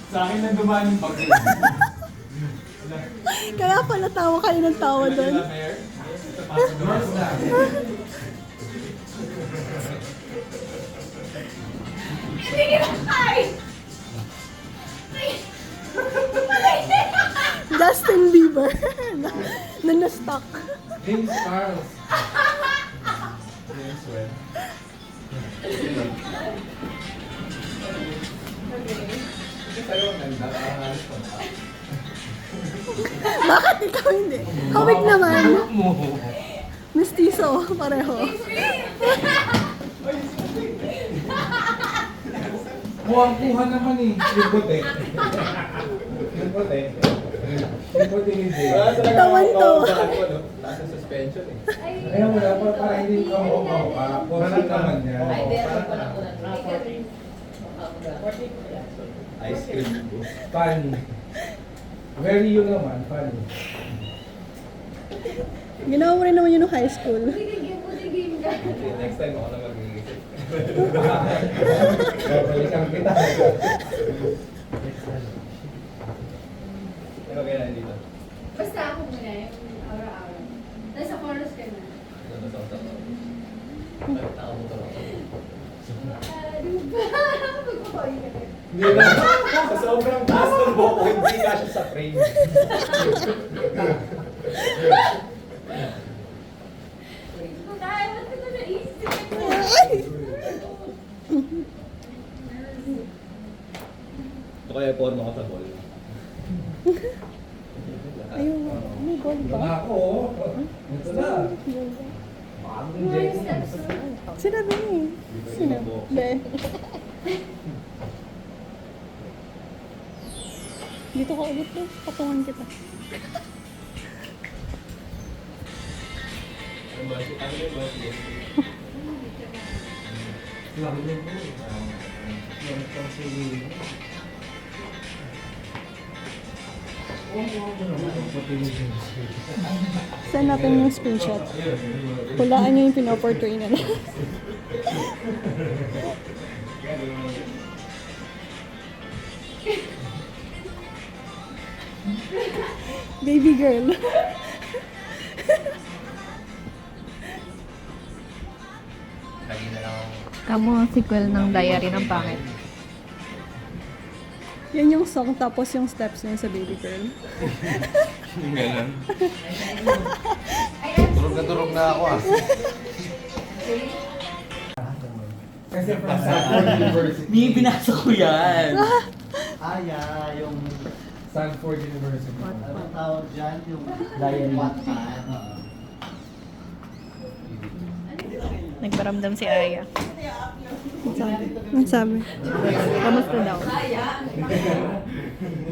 Sa akin lang dumaan yung pag Kaya pala tawa kayo ng tawa doon. Hindi kita kain! Justin Bieber. Na-stuck. James Charles. James Well. Sa'yo ang ganda, parang halos pa. Bakit ikaw hindi? Hawig naman. Mo. Mestizo, pareho. Kuhang-kuha naman eh. Yung puti. Yung puti. Yung puti hindi. Tawan-tawa. Nasa suspension eh. Ay, Ayaw mo na, para hindi ka mukha. Puti naman niya. ay, meron pa lang ulan. Ice cream. Funny. Very you naman, funny. Ginawa mo rin naman yun nung high school. Putigim ka. Next time ako na mag-iisip. Balikan kita. Ano kaya na dito? Basta ako muna yung araw-araw. Nasa chorus ka na. Magpapawi ka na. Hindi na. Sa sobrang taas ng buhok ko, hindi kasya sa frame. Kaya, ba't ko na naisip? Ito kaya porno ko sa ball. Ayun, may goal Ito ba? na ako. Ito na. Bagong Yung steps mo. Sinabi niya eh. Sinabi. Hindi. Dito ka ulit eh. Patungan kita. Send natin yung screenshot. Hulaan niyo yung pinoportray na lang. Baby girl. Kamu sequel ng Diary ng Pangit. Yan yung song tapos yung steps niya sa baby girl. Ganun. Turog na ako ah. Kasi from Stanford University. May binasa ko yan. Yung Stanford University. anong tawag dyan? Yung Diary. Wattpad. Nagparamdam si Aya. Ang sabi. Kamusta daw? Di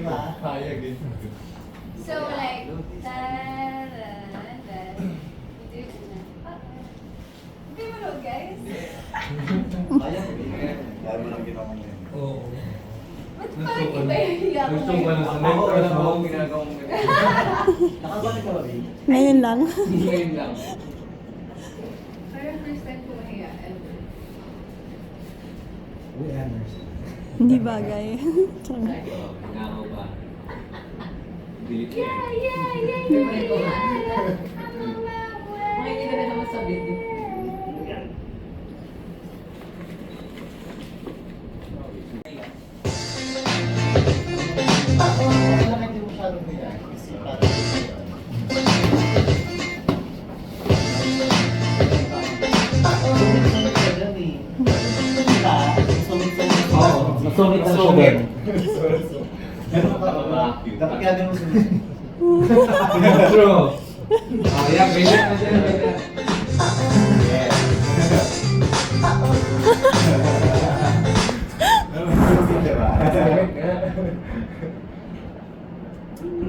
ba? Kaya din. So like, Hindi mo know, guys? Kaya mo lang ginawa mo yun. Oo. Ba't parang iba yung hiya ko Gusto ko ngayon? na sa mentor mo akong ginagawang Nakabalik ka ba, babe? Ngayon lang. ngayon lang. Parang first time ko mahiya ever. We honors. Hindi bagay. Nangaw pa. Bilit ko. Makinig ka na naman sa video. Kaya hindi masyadong biyan. Kasi parang sulit-sulit ka dyan eh. Diba? Sulit-sulit ka. Masungit ang sugar. Ganun ka ba? Dapat kaya din mo sulit. True. Ah, yan. Ganyan na dyan. Ganyan. Diba?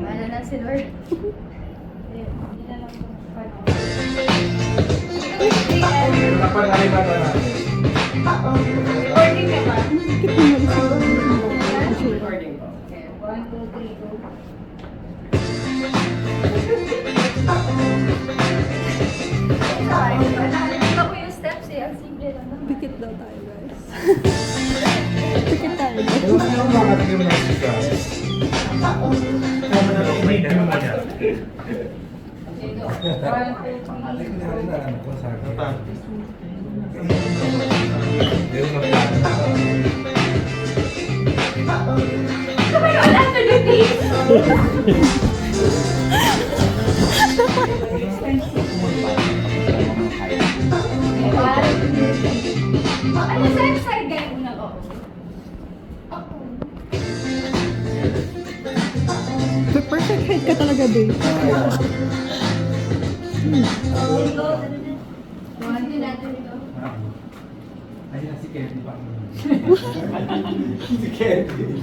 Ano na si Lord? Hindi na lang paano. Napalaliman na natin. Recording ka ba? Recording pa. Okay, 1, 2, 3, go. Sorry, nakalimutan ko yung steps eh. Ang simple lang naman. Pikit daw tayo guys. ka. May naman niya. Dito. Hindi ko na alam kung sa akin. Hindi ko na alam. Ano side guy una ko? Perfect height ka talaga, babe. One din natin ito. Ayun si Kelly pa. Si Kenny.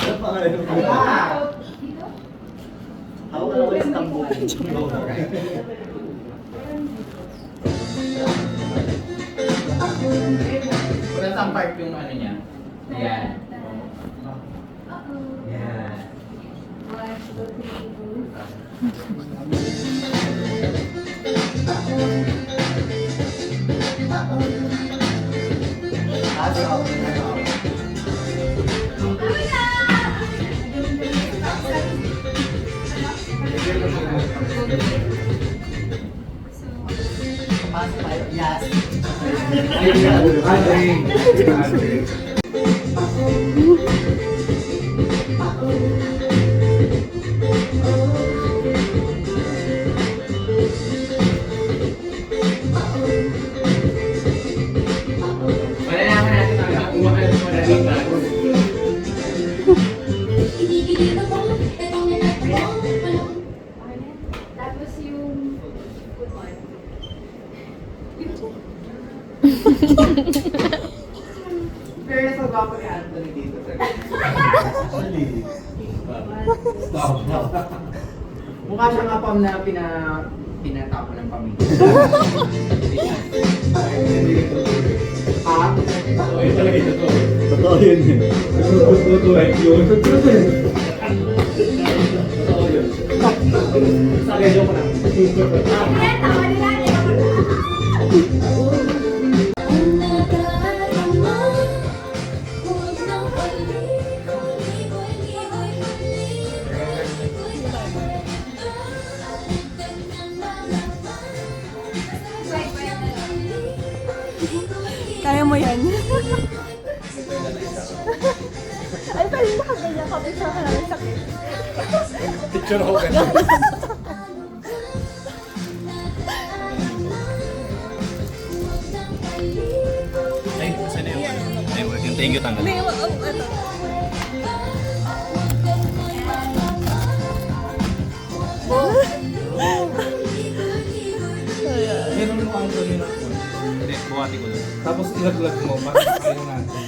Ano pangalan mo? Dito? Ako ka lang Istanbul. Wala saan park yung ano niya. Ayan. Yan. One, two, three, two. Yes. Malalaman natin ang nakuha mo na rin bago. Tapos yung good one. Pero nasa gwapo ni Anthony dito. Mukha siya nga pam na pinatapo ng pamilya. Ah? Totoo yun eh. Sabi, joke lang. Ayan, tawa nila. Kaya mo yan. Ay, pwede nakaganyan ka. May sa namin sakit. Picture ako ka. Ay, saan yun? Ay, yung thank you tanggal. May, ito. Meron mo ang gawin ako. Hindi, buhati ko lang. Tapos ilaglag mo. Ayaw natin.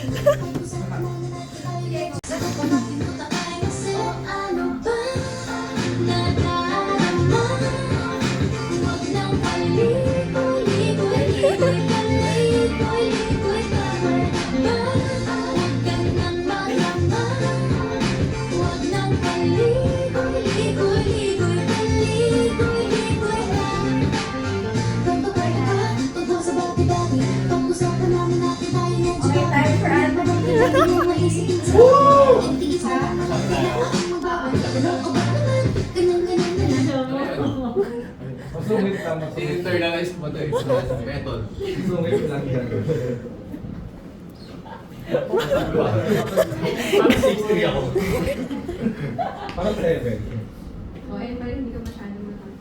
Okay, time for ano? Masungit lang. Internalize mo ito eh. Method. Masungit lang yan. Parang 6'3" ako. Parang 7. Oh, ayun pa rin, hindi ka masyadong matapos.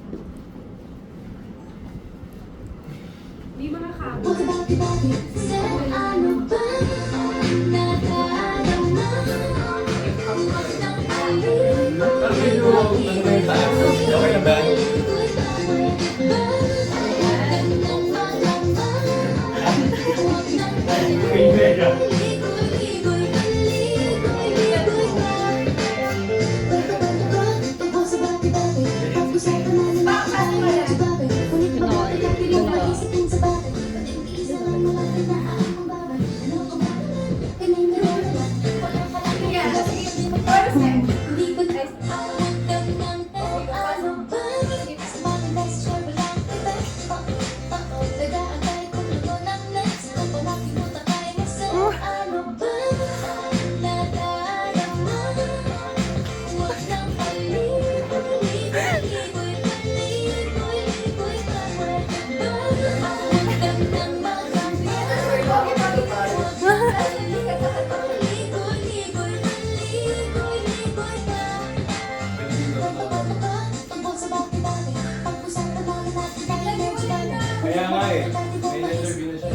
Hindi makakabot. Okay na ba? Kaya nga eh. May interview na siya.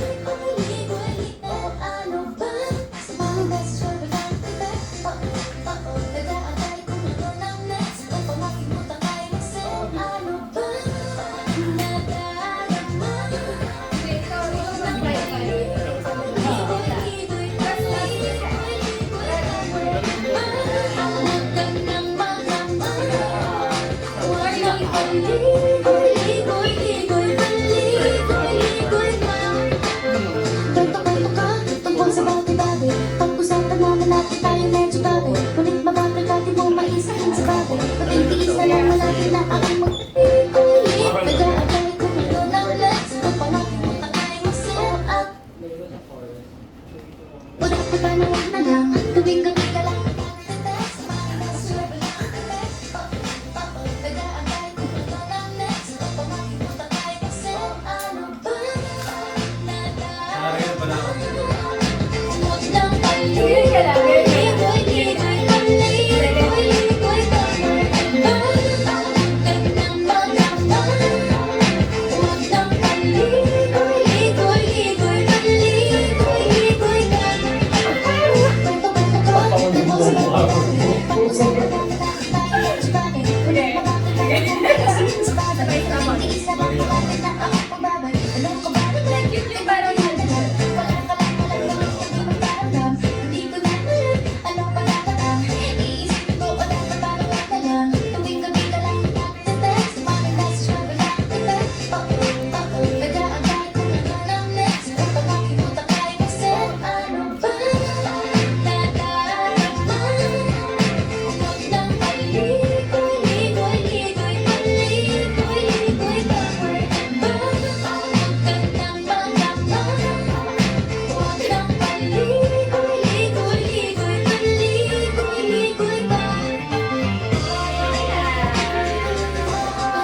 Nakakaya pala ako.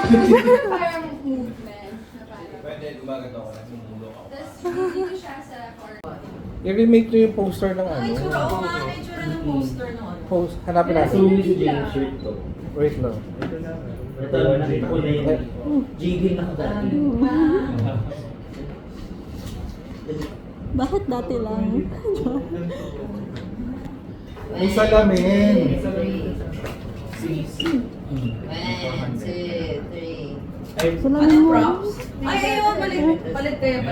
Parang movement na parang. Pwede gumagano ako na sumulo ako. Tapos dito siya sa corner. I-remake nyo yung poster ng ano. Oo nga, may itsura ng poster noon. Post, hanapin natin. Wait lang. Ito, nakita ko na yun. Jigil ako dati. Bakit dati lang? May salamin. 1, 2, 3. Salamin mo. Props? Ay, ayun, palit kaya.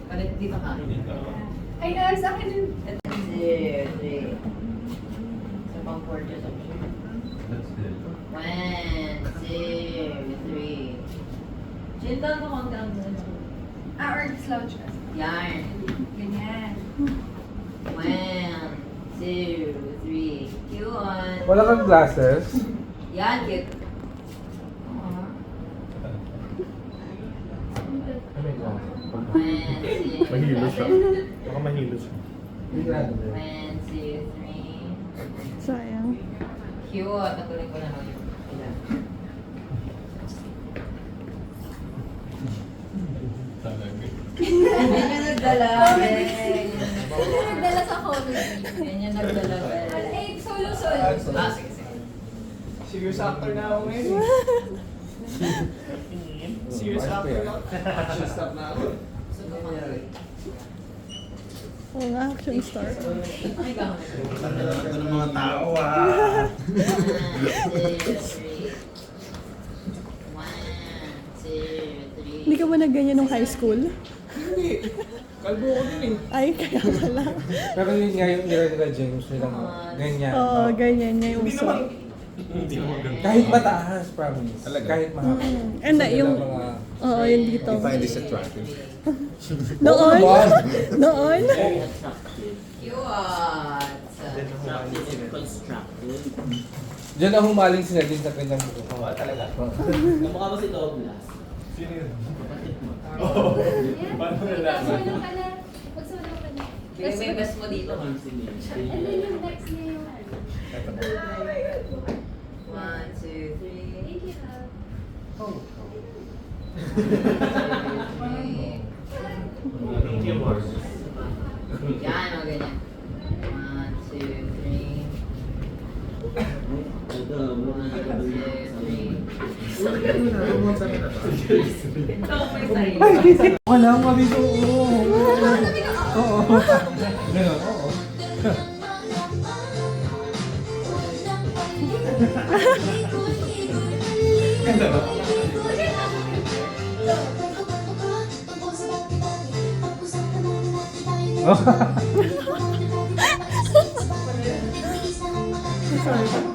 Palit dito ka. Ay, sa akin yung 1, 2, 3. Sa pang gorgeous option. 1, 2, 3. Chinta na konti ang or slouch ka. Yarn. Ganyan. 1, 2, 3. Cute. Wala kang glasses. Yan, cute. Mahilo siya. Baka mahilo siya. 1, 2, 3. Sayang. Cute. Natuloy ko na lang yung ilan. Yan yung nagdala. Nagdala sa college. Yan yung nagdala. Ay, solo. Ah, sige, sige. Serious actor na ako ngayon. Serious actor na ako. Action stop na ako. Sundo ka na. Oo nga, action star. Ay, gano'n. Ito ng mga tao 1, 2, 3. 1, 2, 3. Hindi ka ba na ganyan nung high school? Hindi. Kalbo ko din eh. Ay, kaya pala. Pero yun nga yung era nila James nilang ganyan. Oo, ganyan niya yung Hindi uso. naman. Kahit mataas, promise. Talaga? Kahit mahaba. And na, yung... Sila mga- Oo, yun dito. You find this attractive? Noon? Wow. Noon? Diyan na humaling sila din sa kanyang buko. Talaga? Kamukha ba si Douglas? Sino yun? Paano Solo ka na. Pag-solo ka na. Bigay mo yung best mo dito. And then yung next niya yung ano. 1, 2, 3. Thank you, ha. Yan, mga ganyan. 1, 2, 3. Wala akong mabito. Oo. Ganun, oo. Ganda ba? Sorry.